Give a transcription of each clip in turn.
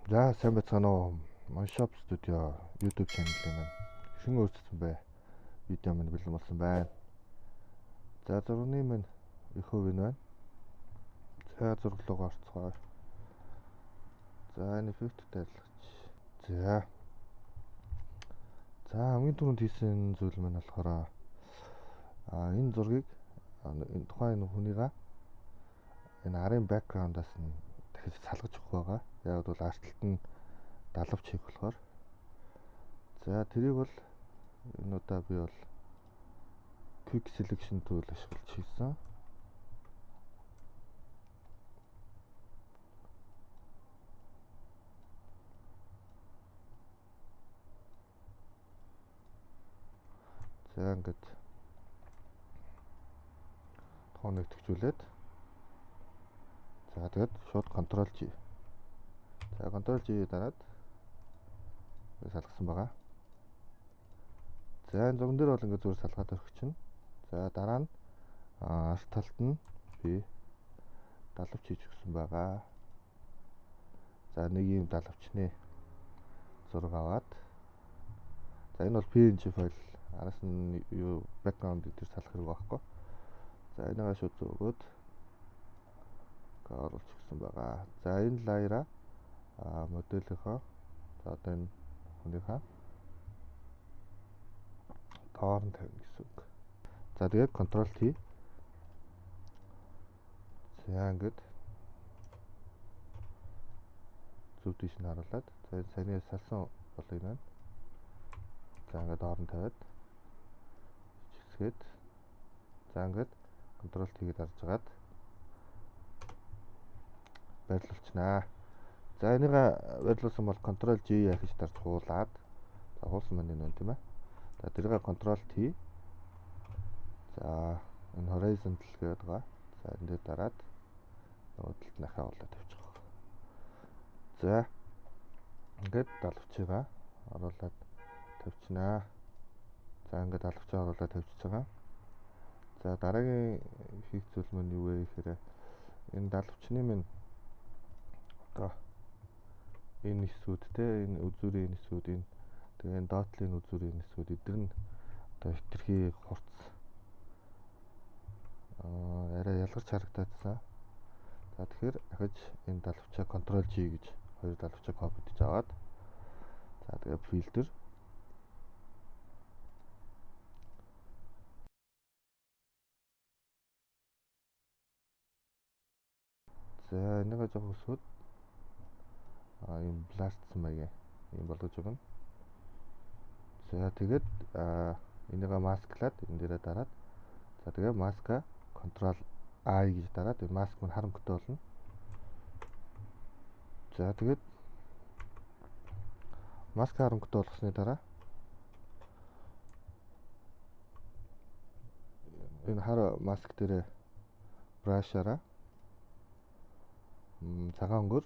За сайн байцгаана уу? Monshop Studio YouTube channel маань хэрхэн өөрчлөсөн бэ? Видео минь бэлэн болсон байна. За зургийн минь их хувь нь байна. За зураг руу орцгоо. За энэ эффекттэй ажиллаж. За. За хамгийн түрүүнд хийсэн зүйл маань болохоор энэ зургийг энэ тухайн хүнийгаа энэ арын бэкграундаас нь дахиж салгаж өгөх байгаа. Яг бол артталт нь далавч хийх болохоор. За тэрийг бол энэ удаа би бол quick selection tool ашиглаж хийсэн. За ингээд тооныг төвчүүлээд за тэгээд шууд Ctrl G. За Ctrl G дараад салгасан байгаа. За энэ зурган дээр бол ингээд зүгээр салгаад өрөх чинь. За дараа нь арт талд нь би далавч хийж өгсөн байгаа. За нэг юм далавчны зураг аваад за энэ бол PNG файл араас нь юу бэкграунд дээр салах хэрэг байхгүй. За энэгээ шууд зөөгөөд оруулж өгсөн байгаа. За энэ лаяра модельийнхоо за одоо энэ хүнийхээ доор нь тавина гэсэн үг. За тэгээд Ctrl T. За ингээд зөв тийш нь харуулад за саяны салсан бол энэ байна. За ингээд доор нь тавиад хичээсгээд за ингээд Ctrl T-ийг дарж агаад байрлуулчихнаа. За энийг байрлуулсан бол Ctrl G яхиж дарж хуулаад за хуулсан маань энэ байна тийм ээ. За тэрийг Ctrl T. За энэ horizontal гэдэг байгаа. За энэ дээр дараад нөгөө талд нь ахиулаад тавьчих. За ингээд далавчгаа оруулаад тавьчихнаа. За ингээд далавчаа оруулаад тавьчихж байгаа. За дараагийн хийх зүйл маань юу вэ гэхээр энэ далавчны минь одоо энэ хэсгүүд те энэ үзүүрийн хэсгүүд энэ тэгээ энэ доотлын үзүүрийн хэсгүүд эдгээр нь одоо хитрхи хурц арай ялгарч харагдаадсан. За тэгэхээр дахиж энэ далавчаа Ctrl G гэж хоёр далавчаа копидж аваад за тэгээ фильтр за энийгээ жоох өсгөөд юм бластсан маяг юм болгож өгнө. За тэгээд энийгээ масклаад энэ дээрээ дараад за тэгээ маска Ctrl I гэж дараад энэ маск нь харанхуйтай болно. За тэгээд маск харанхуйтай болгосны дараа энэ хар маск дээр брашаараа цагаан өнгөөр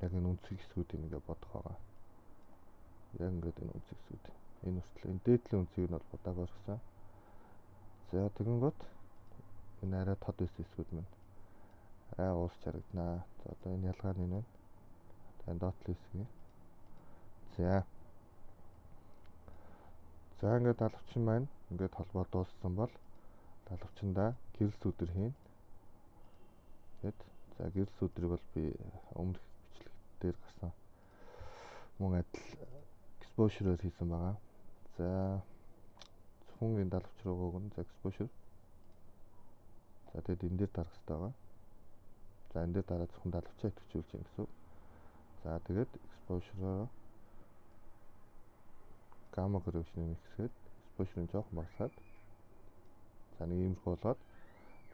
яг энэ үнцэг хэсгүүдийг ингээ бодох байгаа. Яг ингээд энэ үнцэг хэсгүүд. Энэ хүртэл энэ дээдлийн үнцгийг нь бол будааг орсон. За тэгэнгүүт энэ арай тод байсан хэсгүүд маань арай уусч харагданаа. За одоо энэ ялгаа нь энэ байна. Энэ доотлын хэсгийг. За ингээд далавчин маань ингээд холбоо дууссан бол далавчандаа гэрэл сүдэр хийн. Тэгэд за гэрэл сүдрийг бол би өмнөх бичлэг дээр гарсан мөн адил exposure-оор хийсэн байгаа. За зөвхөн энэ далавч руу гон за exposure. За тэгэд энэ дээр дарах хэрэгтэй байгаа. За энэ дээр дараа зөвхөн далавчаа идэвхжүүлж юм гэсэн. За тэгээд exposure gamma correction-ыг хэсгээд exposure-ыг жоохон багасгаад за нэг иймэрхүү болоод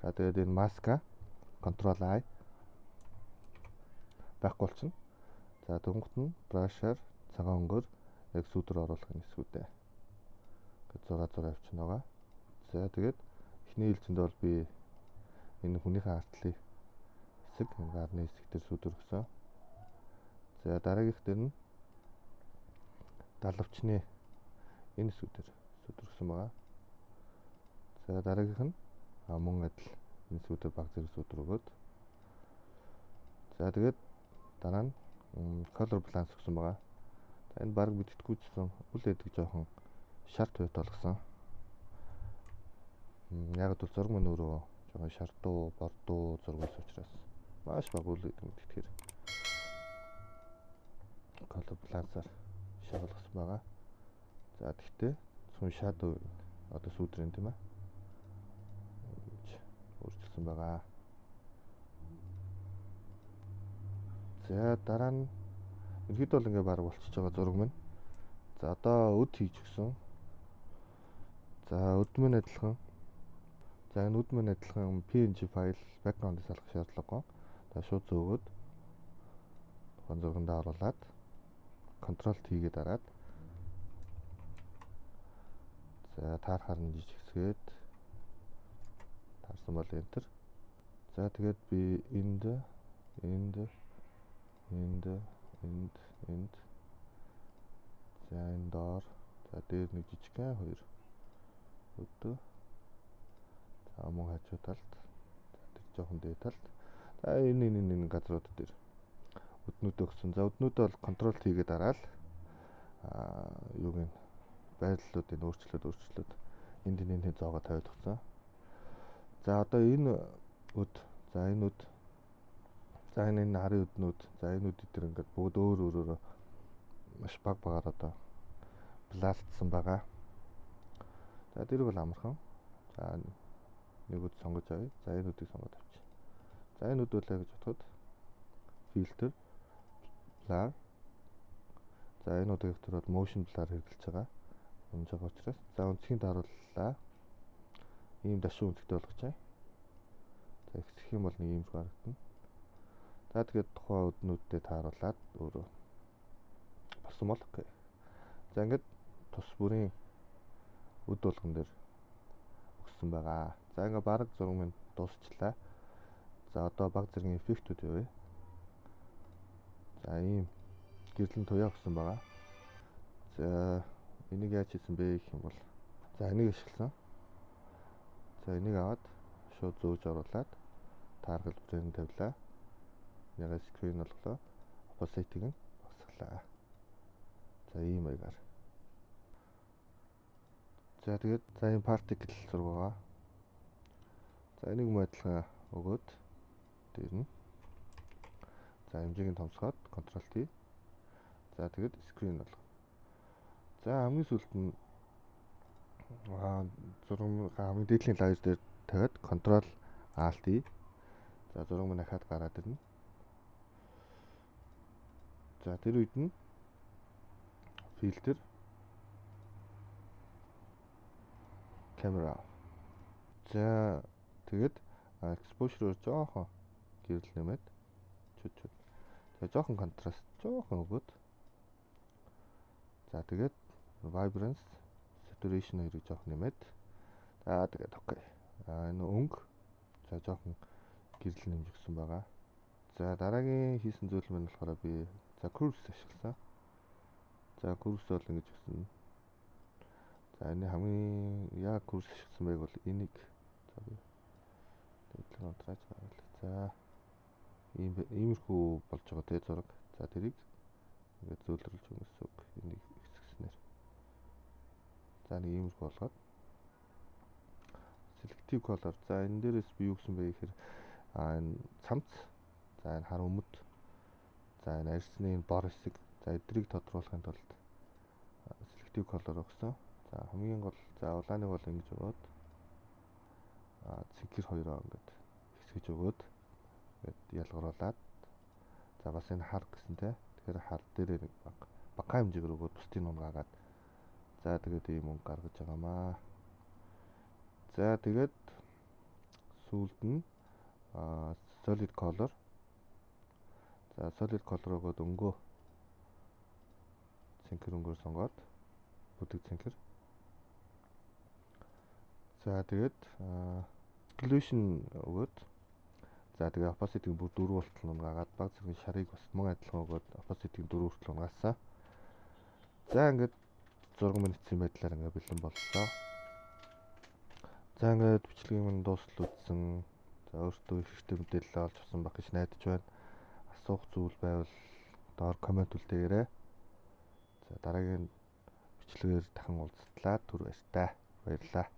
за тэгээд энэ маска Ctrl I байхгүй болчихно. За дөнгөт нь brush-аар цагаан өнгөөр яг сүдэр оруулах юм хэсгүүдээ гэж зураг авчихна байгаа. За тэгээд эхний хэлцэнд бол би энэ хүнийхээ артлын хэсэг энэ гарны хэсэг дээр сүдэр өгсөн. За дараагийнх дээр нь далавчны энэ хэсгүүдээр сүдэр өгсөн байгаа. За дараагийнх нь мөн адил энэ сүдэр баг зэрэг сүдэр өгөөд за тэгээд дараа нь color balance гэсэн байгаа. За энэ баг мэдтгүүцсэн үл эдэг жоохон шарт байт болгосон. Яг л зураг мөн өөрөө жоохон шартуу, бордуу зураг ус учраас маш бага үл эдэг мэдтгэхээр color balance-аар шалгасан байгаа. За тэгтээ сүн shadow одоо сүүдрэн тийм ээ. Өөрчилсөн байгаа. За дараа нь ерөөд бол ингээ баг болчихж байгаа зураг минь. За одоо өд хийж өгсөн. За өд мөн адилхан. За энэ өд мөн адилхан PNG файл background-ыг салгах шаардлагагүй. За шууд зөөгөөд тухайн зургандаа оруулаад Ctrl T-гээ дараад за таарахаар нь жижигсгээд таарсан бол Enter. За тэгээд би энд за энэ доор за дээр нэг жижигхэн хоёр өдөө за мөн хажуу талд за тэр жоохон дээд талд за энэ газрууд дээр өднүүд өгсөн. За өднүүдээ бол Ctrl T-гээ дараал юуг нь байрлалуудыг өөрчлөөд энд зоогоо тавиад өгсөн. За одоо энэ өд за энэ харын өднүүд за энэ өд дээр ингээд бүгд өөрөөр маш багаар одоо блалтсан байгаа. За тэр бол амархан. За нэг өд сонгож авъя. За энэ өдийг сонгоод авчих. За энэ өд бол гэж бодоход filter blur. За энэ өдийг төрөөд motion blur хэрэглэж байгаа. Унж байгаа учраас за өнцгийг дарууллаа. Ийм дашуу өнцгтэй болгочихъя. За ихсэх юм бол нэг ийм харагдана. За тэгээд тухайн өднүүдэд тааруулаад өөрөө болсон бол окей. За ингээд тус бүрийн өд болгон дээр өгсөн байгаа. За ингээд баг зураг минь дуусчлаа. За одоо баг зэргийн эффектүүд явъя. За ийм гэрлэн туяа өгсөн байгаа. За энийг яаж хийсэн бэ гэх юм бол за энийг ашигласан. За энийг аваад шууд зөөж оруулаад тааргал брэнд тавилаа. Ягаад скрин болголоо. Opacity-г нь багасглаа. За ийм маягаар. За тэгээд за энэ particle зураг байгаа. За энийг адилхан өгөөд дээр нь за хэмжээг нь томсгоод Ctrl T. За тэгээд скрин болгоо. За хамгийн сүүлд нь зураг хамгийн дээдлийн лайер дээр тавиад Ctrl Alt E. За зураг минь дахиад гараад ирнэ. За тэр үед нь filter camera. За тэгээд exposure жоохон гэрэл нэмээд чүд. За жоохон контраст жоохон өгөөд. За тэгээд vibrance, saturation хоёрыг жоохон нэмээд. За тэгээд окей. Энэ өнгө за жоохон гэрэл нэмж өгсөн байгаа. За дараагийн хийсэн зүйл маань болохоор би за curves ашигласан. За curves бол ингэж өгсөн. За энэ хамгийн яг curves ашигласан байг бол энийг за би тэглэн унтрааж байгаа. За иймэрхүү болж байгаа тэ зураг. За тэрийг ингээд зөөлрүүлж өгнөс үг. Энийг хэсгэснээр. За нэг иймэрхүү болгоод selective color. За энэ дээрээс би юу гэсэн бэ гэхээр энэ цамц. За энэ хар өмд. За энэ арьсны бор хэсэг. За эдрийг тодруулахын тулд selective color өгсөн. За хамгийн гол за улааныг бол ингэж өгөөд цэнхэр хоёроо ингээд хэсгэж өгөөд ингээд ялгаруулад за бас энэ хар гэсэн те. Тэгэхээр хар дээрээ нэг бага хэмжээгээр өгөөд бусдын унгаагаад за тэгээд ийм өнгө гаргаж байгаамаа. За тэгээд сүүлд нь solid color. За solid color өгөөд өнгөө цэнхэр өнгөөр сонгоод бүдэг цэнхэр. За тэгээд illusion өгөөд за тэгээд opacity-г бүр 4 хүртэл унгаагаад баг зэргийн шарыг бас мөн адилхан өгөөд opacity-г 4 хүртэл унгаасан. За ингээд зураг минь эцсийн байдлаар ингээд бэлэн боллоо. За ингээд бичлэгийн минь дуустал үзсэн. За өөртөө хэрэгтэй мэдээлэл олж авсан байх гэж найдаж байна. Асуух зүйл байвал доор коммент үлдээгээрэй. За дараагийн бичлэгээр дахин уулзтлаа. Түр баярлалаа.